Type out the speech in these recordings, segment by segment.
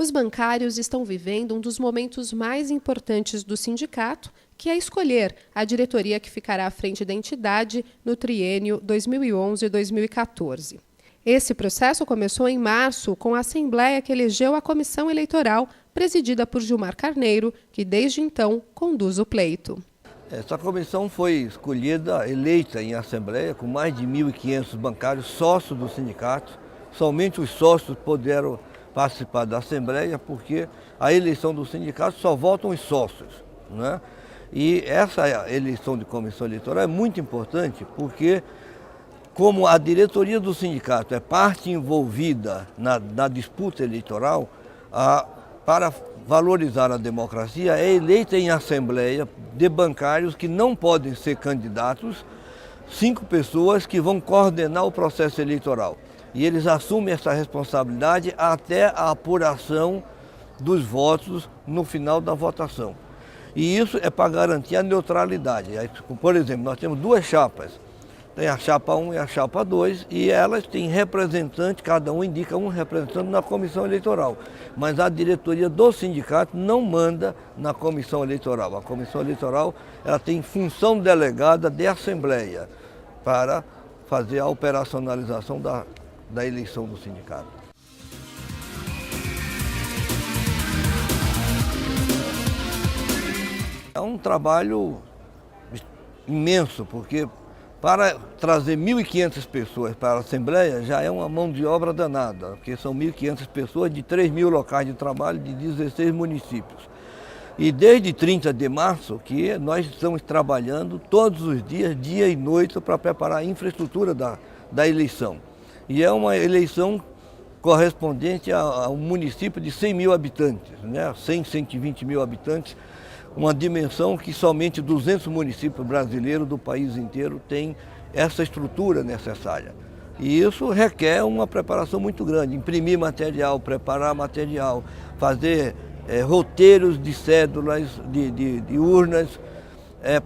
Os bancários estão vivendo um dos momentos mais importantes do sindicato, que é escolher a diretoria que ficará à frente da entidade no triênio 2011-2014. Esse processo começou em março, com a Assembleia que elegeu a Comissão Eleitoral, presidida por Gilmar Carneiro, que desde então conduz o pleito. Essa comissão foi escolhida, eleita em Assembleia, com mais de 1.500 bancários sócios do sindicato. Somente os sócios puderam participar da Assembleia, porque a eleição do sindicato só votam os sócios, né? E essa eleição de comissão eleitoral é muito importante, porque como a diretoria do sindicato é parte envolvida na disputa eleitoral, para valorizar a democracia, é eleita em Assembleia de bancários que não podem ser candidatos, 5 pessoas que vão coordenar o processo eleitoral. E eles assumem essa responsabilidade até a apuração dos votos no final da votação. E isso é para garantir a neutralidade. Por exemplo, nós temos 2 chapas. Tem a chapa 1 e a chapa 2, e elas têm representante, cada um indica um representante na comissão eleitoral. Mas a diretoria do sindicato não manda na comissão eleitoral. A comissão eleitoral ela tem função delegada de assembleia para fazer a operacionalização da eleição do sindicato. É um trabalho imenso, porque para trazer 1.500 pessoas para a Assembleia já é uma mão de obra danada, porque são 1.500 pessoas de 3.000 locais de trabalho de 16 municípios. E desde 30 de março que nós estamos trabalhando todos os dias, dia e noite, para preparar a infraestrutura da eleição. E é uma eleição correspondente a um município de 100 mil habitantes, né? 100, 120 mil habitantes, uma dimensão que somente 200 municípios brasileiros do país inteiro têm essa estrutura necessária. E isso requer uma preparação muito grande, imprimir material, preparar material, fazer roteiros de cédulas, de urnas,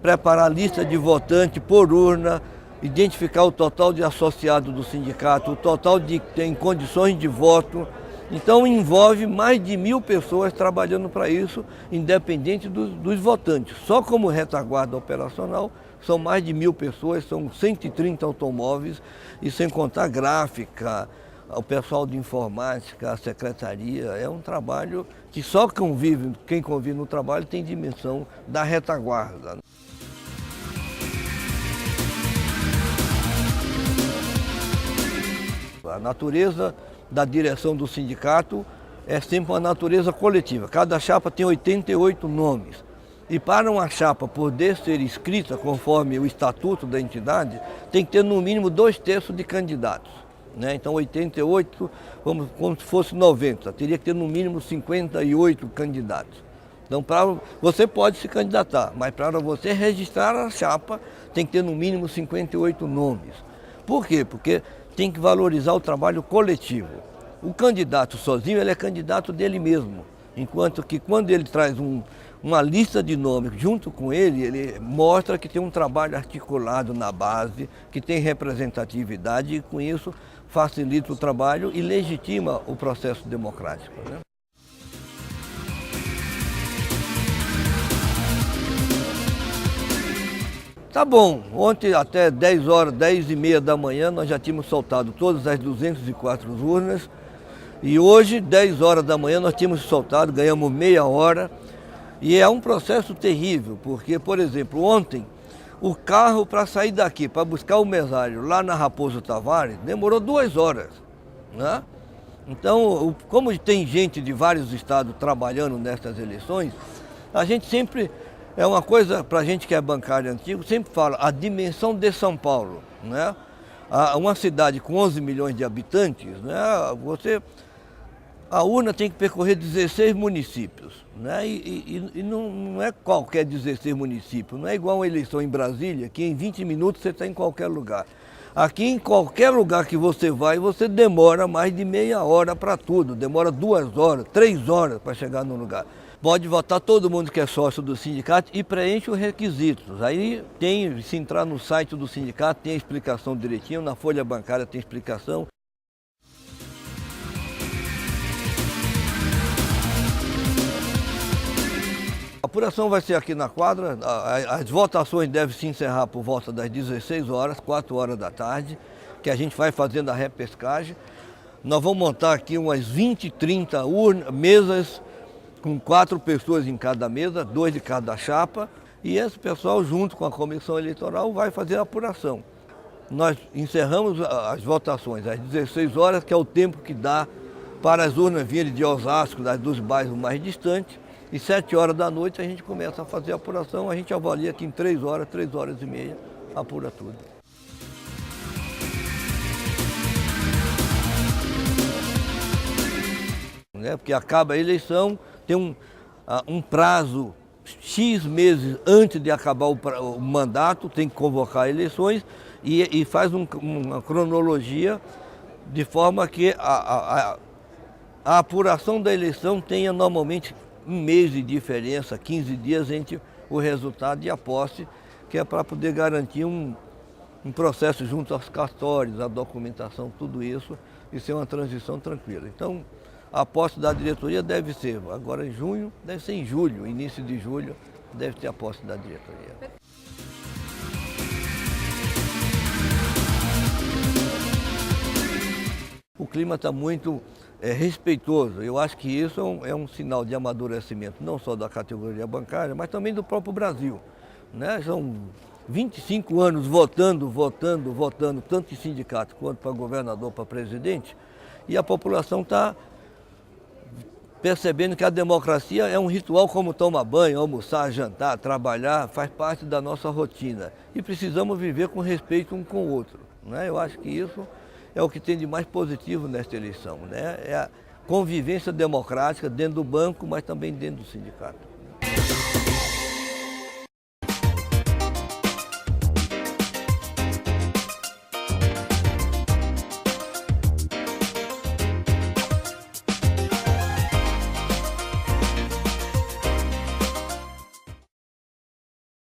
preparar lista de votantes por urna, identificar o total de associados do sindicato, o total de que tem condições de voto. Então envolve mais de 1.000 pessoas trabalhando para isso, independente dos votantes. Só como retaguarda operacional são mais de 1.000 pessoas, são 130 automóveis, e sem contar gráfica, o pessoal de informática, a secretaria. É um trabalho que só quem convive no trabalho tem dimensão da retaguarda. A natureza da direção do sindicato é sempre uma natureza coletiva. Cada chapa tem 88 nomes. E para uma chapa poder ser inscrita conforme o estatuto da entidade, tem que ter no mínimo 2/3 de candidatos, né? Então 88, como se fosse 90, teria que ter no mínimo 58 candidatos. Então você pode se candidatar, mas para você registrar a chapa tem que ter no mínimo 58 nomes. Por quê? Porque tem que valorizar o trabalho coletivo. O candidato sozinho, ele é candidato dele mesmo, enquanto que quando ele traz uma lista de nomes junto com ele mostra que tem um trabalho articulado na base, que tem representatividade, e com isso facilita o trabalho e legitima o processo democrático, né? Tá bom, ontem até 10 horas, 10h30 da manhã, nós já tínhamos soltado todas as 204 urnas, e hoje, 10 horas da manhã, nós tínhamos soltado, ganhamos meia hora, e é um processo terrível, porque, por exemplo, ontem, o carro para sair daqui, para buscar o mesário lá na Raposo Tavares, demorou 2 horas, né? Então, como tem gente de vários estados trabalhando nessas eleições, a gente sempre... É uma coisa, para a gente que é bancário antigo, sempre fala a dimensão de São Paulo, né? Uma cidade com 11 milhões de habitantes, né? A urna tem que percorrer 16 municípios, né? E não é qualquer 16 municípios, não é igual uma eleição em Brasília, que em 20 minutos você está em qualquer lugar. Aqui, em qualquer lugar que você vai, você demora mais de meia hora para tudo, demora 2 horas, 3 horas para chegar no lugar. Pode votar todo mundo que é sócio do sindicato e preenche os requisitos. Aí se entrar no site do sindicato, tem a explicação direitinho, na folha bancária tem explicação. apuração vai ser aqui na quadra, as votações devem se encerrar por volta das 16 horas, 4 horas da tarde, que a gente vai fazendo a repescagem. Nós vamos montar aqui umas 20, 30 mesas com 4 pessoas em cada mesa, 2 de cada chapa, e esse pessoal, junto com a comissão eleitoral, vai fazer a apuração. Nós encerramos as votações às 16 horas, que é o tempo que dá para as urnas virem de Osasco, dos bairros mais distantes, e 7 horas da noite a gente começa a fazer a apuração, a gente avalia que em 3 horas e meia, apura tudo. Porque acaba a eleição, tem um prazo X meses antes de acabar o mandato, tem que convocar eleições e faz uma cronologia de forma que a apuração da eleição tenha normalmente um mês de diferença, 15 dias entre o resultado e a posse, que é para poder garantir um processo junto aos cartórios, a documentação, tudo isso, e ser uma transição tranquila. Então, a posse da diretoria deve ser agora em junho, deve ser em julho, início de julho, deve ter a posse da diretoria. O clima está muito respeitoso. Eu acho que isso é um sinal de amadurecimento, não só da categoria bancária, mas também do próprio Brasil, né? São 25 anos votando, tanto em sindicato quanto para governador, para presidente, e a população está percebendo que a democracia é um ritual como tomar banho, almoçar, jantar, trabalhar, faz parte da nossa rotina. E precisamos viver com respeito um com o outro, né? Eu acho que isso é o que tem de mais positivo nesta eleição, né? É a convivência democrática dentro do banco, mas também dentro do sindicato.